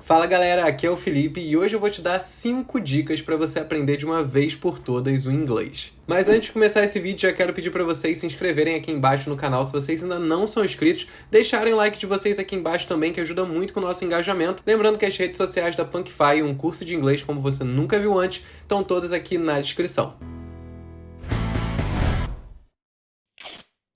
Fala galera, aqui é o Felipe e hoje eu vou te dar 5 dicas para você aprender de uma vez por todas o inglês. Mas antes de começar esse vídeo, já quero pedir para vocês se inscreverem aqui embaixo no canal se vocês ainda não são inscritos, deixarem o like de vocês aqui embaixo também, que ajuda muito com o nosso engajamento. Lembrando que as redes sociais da Punkify, um curso de inglês como você nunca viu antes, estão todas aqui na descrição.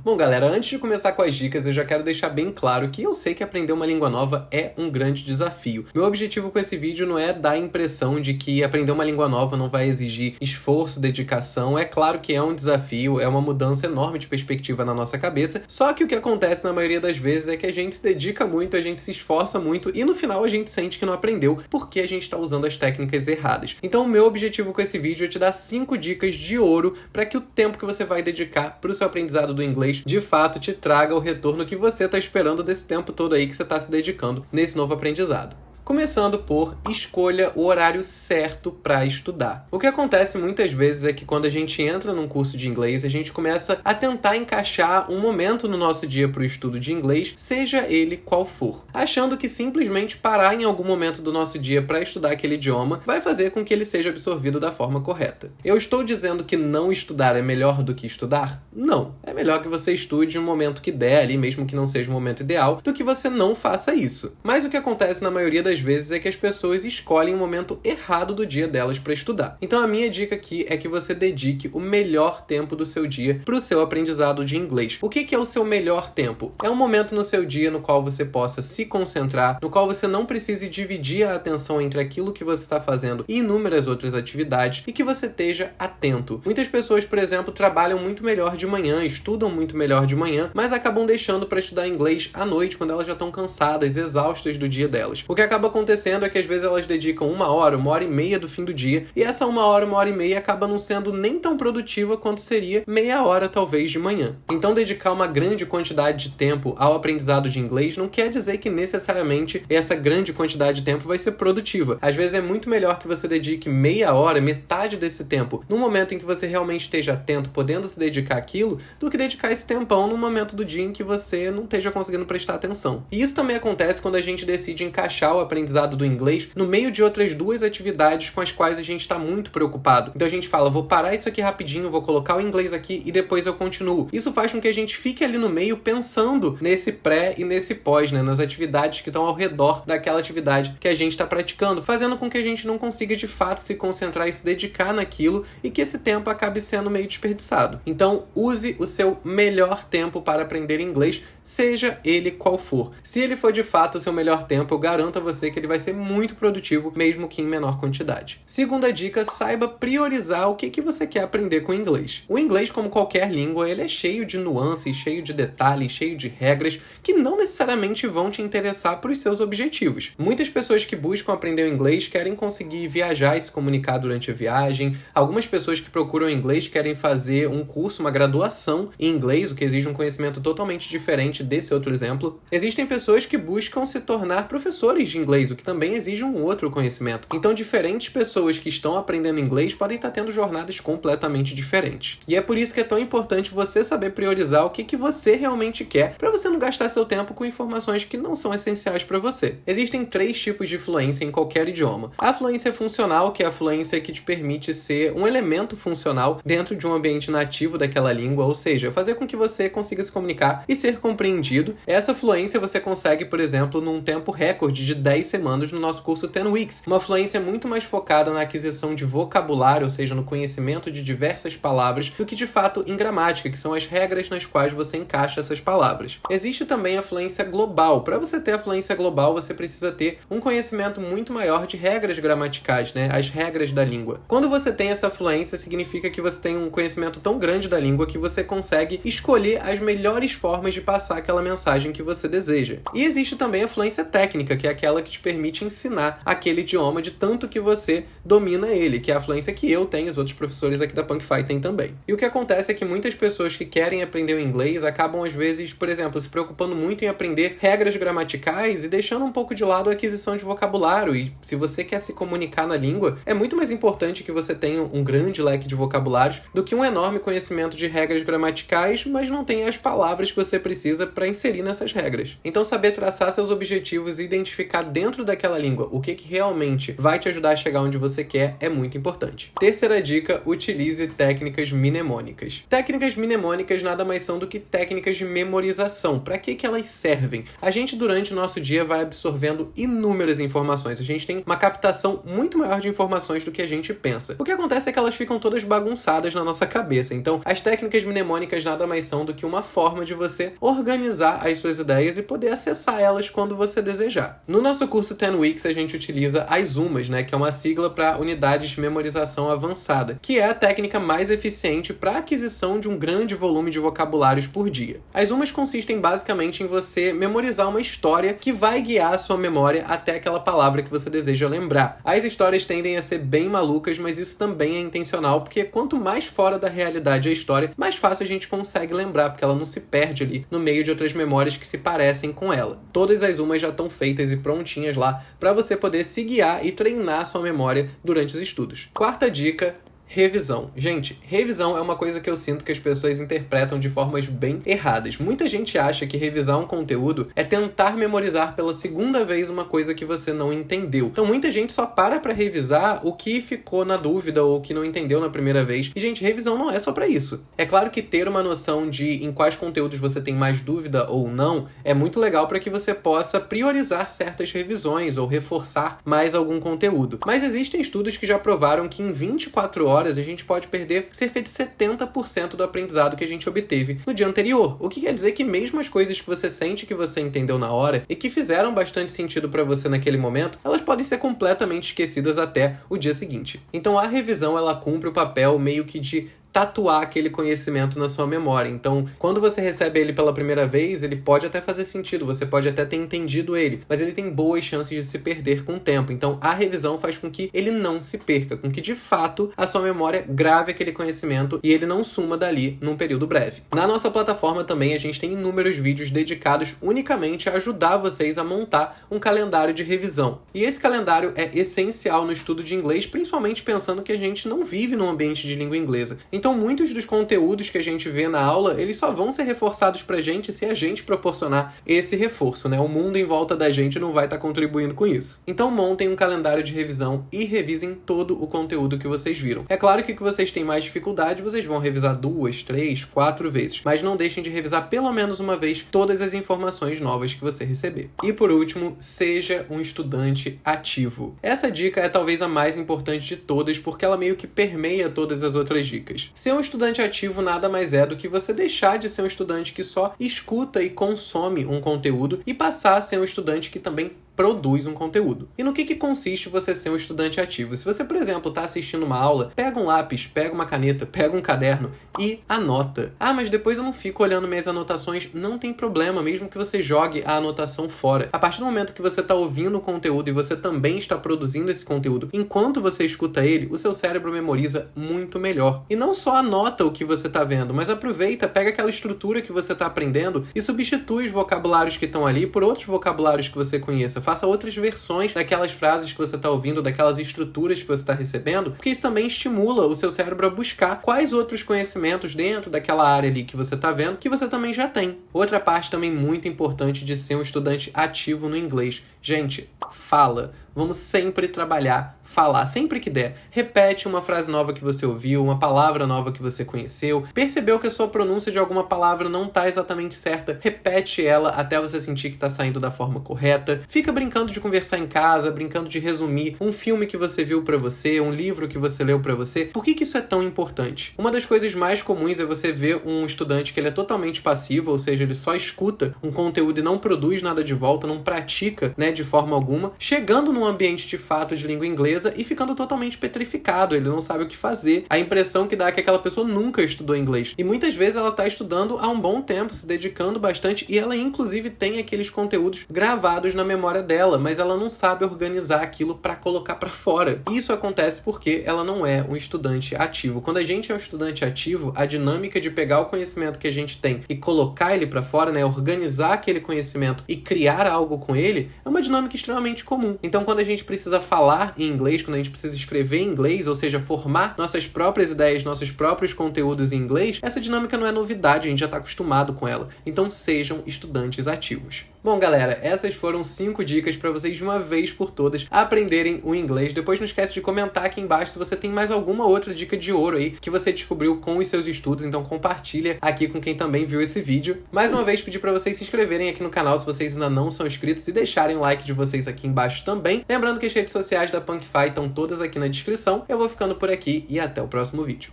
Bom, galera, antes de começar com as dicas, eu já quero deixar bem claro que eu sei que aprender uma língua nova é um grande desafio. Meu objetivo com esse vídeo não é dar a impressão de que aprender uma língua nova não vai exigir esforço, dedicação. É claro que é um desafio, é uma mudança enorme de perspectiva na nossa cabeça, só que o que acontece na maioria das vezes é que a gente se dedica muito, a gente se esforça muito e no final a gente sente que não aprendeu porque a gente está usando as técnicas erradas. Então o meu objetivo com esse vídeo é te dar 5 dicas de ouro para que o tempo que você vai dedicar para o seu aprendizado do inglês de fato te traga o retorno que você está esperando desse tempo todo aí que você está se dedicando nesse novo aprendizado. Começando por escolha o horário certo para estudar. O que acontece muitas vezes é que quando a gente entra num curso de inglês, a gente começa a tentar encaixar um momento no nosso dia para o estudo de inglês, seja ele qual for, achando que simplesmente parar em algum momento do nosso dia para estudar aquele idioma vai fazer com que ele seja absorvido da forma correta. Eu estou dizendo que não estudar é melhor do que estudar? Não. É melhor que você estude no momento que der ali, mesmo que não seja o momento ideal, do que você não faça isso. Mas o que acontece na maioria das vezes é que as pessoas escolhem o momento errado do dia delas para estudar. Então a minha dica aqui é que você dedique o melhor tempo do seu dia para o seu aprendizado de inglês. O que é o seu melhor tempo? É um momento no seu dia no qual você possa se concentrar, no qual você não precise dividir a atenção entre aquilo que você está fazendo e inúmeras outras atividades e que você esteja atento. Muitas pessoas, por exemplo, trabalham muito melhor de manhã, estudam muito melhor de manhã, mas acabam deixando para estudar inglês à noite quando elas já estão cansadas, exaustas do dia delas. O que acaba acontecendo é que às vezes elas dedicam 1 hora, 1h30 do fim do dia, e essa 1 hora, 1h30 acaba não sendo nem tão produtiva quanto seria meia hora talvez de manhã. Então dedicar uma grande quantidade de tempo ao aprendizado de inglês não quer dizer que necessariamente essa grande quantidade de tempo vai ser produtiva. Às vezes é muito melhor que você dedique meia hora, metade desse tempo, no momento em que você realmente esteja atento, podendo se dedicar àquilo, do que dedicar esse tempão no momento do dia em que você não esteja conseguindo prestar atenção. E isso também acontece quando a gente decide encaixar o aprendizado do inglês no meio de outras 2 atividades com as quais a gente está muito preocupado. Então a gente fala, vou parar isso aqui rapidinho, vou colocar o inglês aqui e depois eu continuo. Isso faz com que a gente fique ali no meio pensando nesse pré e nesse pós, né? Nas atividades que estão ao redor daquela atividade que a gente está praticando, fazendo com que a gente não consiga de fato se concentrar e se dedicar naquilo e que esse tempo acabe sendo meio desperdiçado. Então use o seu melhor tempo para aprender inglês, seja ele qual for. Se ele for de fato o seu melhor tempo, eu garanto a você que ele vai ser muito produtivo, mesmo que em menor quantidade. Segunda dica, saiba priorizar o que você quer aprender com o inglês. O inglês, como qualquer língua, ele é cheio de nuances, cheio de detalhes, cheio de regras que não necessariamente vão te interessar para os seus objetivos. Muitas pessoas que buscam aprender o inglês querem conseguir viajar e se comunicar durante a viagem. Algumas pessoas que procuram inglês querem fazer um curso, uma graduação em inglês, o que exige um conhecimento totalmente diferente desse outro exemplo. Existem pessoas que buscam se tornar professores de inglês, o que também exige um outro conhecimento. Então, diferentes pessoas que estão aprendendo inglês podem estar tendo jornadas completamente diferentes. E é por isso que é tão importante você saber priorizar o que você realmente quer, para você não gastar seu tempo com informações que não são essenciais para você. Existem 3 tipos de fluência em qualquer idioma. A fluência funcional, que é a fluência que te permite ser um elemento funcional dentro de um ambiente nativo daquela língua, ou seja, fazer com que você consiga se comunicar e ser compreendido. Essa fluência você consegue, por exemplo, num tempo recorde de 10 semanas no nosso curso 10 Weeks. Uma fluência muito mais focada na aquisição de vocabulário, ou seja, no conhecimento de diversas palavras, do que de fato em gramática, que são as regras nas quais você encaixa essas palavras. Existe também a fluência global. Para você ter a fluência global, você precisa ter um conhecimento muito maior de regras gramaticais, né? As regras da língua. Quando você tem essa fluência, significa que você tem um conhecimento tão grande da língua que você consegue escolher as melhores formas de passar aquela mensagem que você deseja. E existe também a fluência técnica, que é aquela que te permite ensinar aquele idioma de tanto que você domina ele, que é a fluência que eu tenho, os outros professores aqui da Punkify têm também. E o que acontece é que muitas pessoas que querem aprender o inglês acabam às vezes, por exemplo, se preocupando muito em aprender regras gramaticais e deixando um pouco de lado a aquisição de vocabulário. E se você quer se comunicar na língua, é muito mais importante que você tenha um grande leque de vocabulários do que um enorme conhecimento de regras gramaticais, mas não tenha as palavras que você precisa para inserir nessas regras. Então, saber traçar seus objetivos e identificar dentro daquela língua o que realmente vai te ajudar a chegar onde você quer é muito importante. Terceira dica, utilize técnicas mnemônicas. Técnicas mnemônicas nada mais são do que técnicas de memorização. Para que elas servem? A gente, durante o nosso dia, vai absorvendo inúmeras informações. A gente tem uma captação muito maior de informações do que a gente pensa. O que acontece é que elas ficam todas bagunçadas na nossa cabeça. Então, as técnicas mnemônicas nada mais são do que uma forma de você organizar as suas ideias e poder acessar elas quando você desejar. No nosso curso 10 Weeks, a gente utiliza as UMAs, que é uma sigla para Unidades de Memorização Avançada, que é a técnica mais eficiente para a aquisição de um grande volume de vocabulários por dia. As UMAs consistem basicamente em você memorizar uma história que vai guiar a sua memória até aquela palavra que você deseja lembrar. As histórias tendem a ser bem malucas, mas isso também é intencional, porque quanto mais fora da realidade a história, mais fácil a gente consegue lembrar, porque ela não se perde ali no meio de outras memórias que se parecem com ela. Todas as UMAs já estão feitas e prontinhas lá para você poder se guiar e treinar a sua memória durante os estudos. Quarta dica: revisão. Gente, revisão é uma coisa que eu sinto que as pessoas interpretam de formas bem erradas. Muita gente acha que revisar um conteúdo é tentar memorizar pela segunda vez uma coisa que você não entendeu. Então muita gente só para revisar o que ficou na dúvida ou o que não entendeu na primeira vez. E, gente, revisão não é só para isso. É claro que ter uma noção de em quais conteúdos você tem mais dúvida ou não é muito legal para que você possa priorizar certas revisões ou reforçar mais algum conteúdo. Mas existem estudos que já provaram que em 24 horas a gente pode perder cerca de 70% do aprendizado que a gente obteve no dia anterior. O que quer dizer que mesmo as coisas que você sente que você entendeu na hora e que fizeram bastante sentido para você naquele momento, elas podem ser completamente esquecidas até o dia seguinte. Então a revisão, ela cumpre o papel meio que de tatuar aquele conhecimento na sua memória. Então, quando você recebe ele pela primeira vez, ele pode até fazer sentido, você pode até ter entendido ele, mas ele tem boas chances de se perder com o tempo. Então, a revisão faz com que ele não se perca, com que, de fato, a sua memória grave aquele conhecimento e ele não suma dali num período breve. Na nossa plataforma também, a gente tem inúmeros vídeos dedicados unicamente a ajudar vocês a montar um calendário de revisão. E esse calendário é essencial no estudo de inglês, principalmente pensando que a gente não vive num ambiente de língua inglesa. Então, muitos dos conteúdos que a gente vê na aula, eles só vão ser reforçados pra gente se a gente proporcionar esse reforço, O mundo em volta da gente não vai estar contribuindo com isso. Então, montem um calendário de revisão e revisem todo o conteúdo que vocês viram. É claro que vocês têm mais dificuldade, vocês vão revisar 2, 3, 4 vezes, mas não deixem de revisar pelo menos uma vez todas as informações novas que você receber. E por último, seja um estudante ativo. Essa dica é talvez a mais importante de todas, porque ela meio que permeia todas as outras dicas. Ser um estudante ativo nada mais é do que você deixar de ser um estudante que só escuta e consome um conteúdo e passar a ser um estudante que também produz um conteúdo. E no que consiste você ser um estudante ativo? Se você, por exemplo, está assistindo uma aula, pega um lápis, pega uma caneta, pega um caderno e anota. Ah, mas depois eu não fico olhando minhas anotações. Não tem problema, mesmo que você jogue a anotação fora. A partir do momento que você está ouvindo o conteúdo e você também está produzindo esse conteúdo, enquanto você escuta ele, o seu cérebro memoriza muito melhor. E não só anota o que você está vendo, mas aproveita, pega aquela estrutura que você está aprendendo e substitui os vocabulários que estão ali por outros vocabulários que você conheça. Faça outras versões daquelas frases que você está ouvindo, daquelas estruturas que você está recebendo, porque isso também estimula o seu cérebro a buscar quais outros conhecimentos dentro daquela área ali que você está vendo, que você também já tem. Outra parte também muito importante de ser um estudante ativo no inglês. Gente, fala. Vamos sempre trabalhar, falar, sempre que der. Repete uma frase nova que você ouviu, uma palavra nova que você conheceu. Percebeu que a sua pronúncia de alguma palavra não está exatamente certa? Repete ela até você sentir que está saindo da forma correta. Fica brincando de conversar em casa, brincando de resumir um filme que você viu pra você, um livro que você leu pra você. Por que isso é tão importante? Uma das coisas mais comuns é você ver um estudante que ele é totalmente passivo, ou seja, ele só escuta um conteúdo e não produz nada de volta, não pratica, de forma alguma, chegando num ambiente de fato de língua inglesa e ficando totalmente petrificado, ele não sabe o que fazer. A impressão que dá é que aquela pessoa nunca estudou inglês. E muitas vezes ela está estudando há um bom tempo, se dedicando bastante, e ela inclusive tem aqueles conteúdos gravados na memória dela, mas ela não sabe organizar aquilo para colocar para fora. Isso acontece porque ela não é um estudante ativo. Quando a gente é um estudante ativo, a dinâmica de pegar o conhecimento que a gente tem e colocar ele para fora, organizar aquele conhecimento e criar algo com ele, é uma dinâmica extremamente comum. Então, quando a gente precisa falar em inglês, quando a gente precisa escrever em inglês, ou seja, formar nossas próprias ideias, nossos próprios conteúdos em inglês, essa dinâmica não é novidade, a gente já está acostumado com ela. Então, sejam estudantes ativos. Bom, galera, essas foram 5 dicas para vocês de uma vez por todas aprenderem o inglês. Depois não esquece de comentar aqui embaixo se você tem mais alguma outra dica de ouro aí que você descobriu com os seus estudos, então compartilha aqui com quem também viu esse vídeo. Mais uma vez, pedir para vocês se inscreverem aqui no canal se vocês ainda não são inscritos e deixarem o like de vocês aqui embaixo também. Lembrando que as redes sociais da Punkfy estão todas aqui na descrição. Eu vou ficando por aqui e até o próximo vídeo.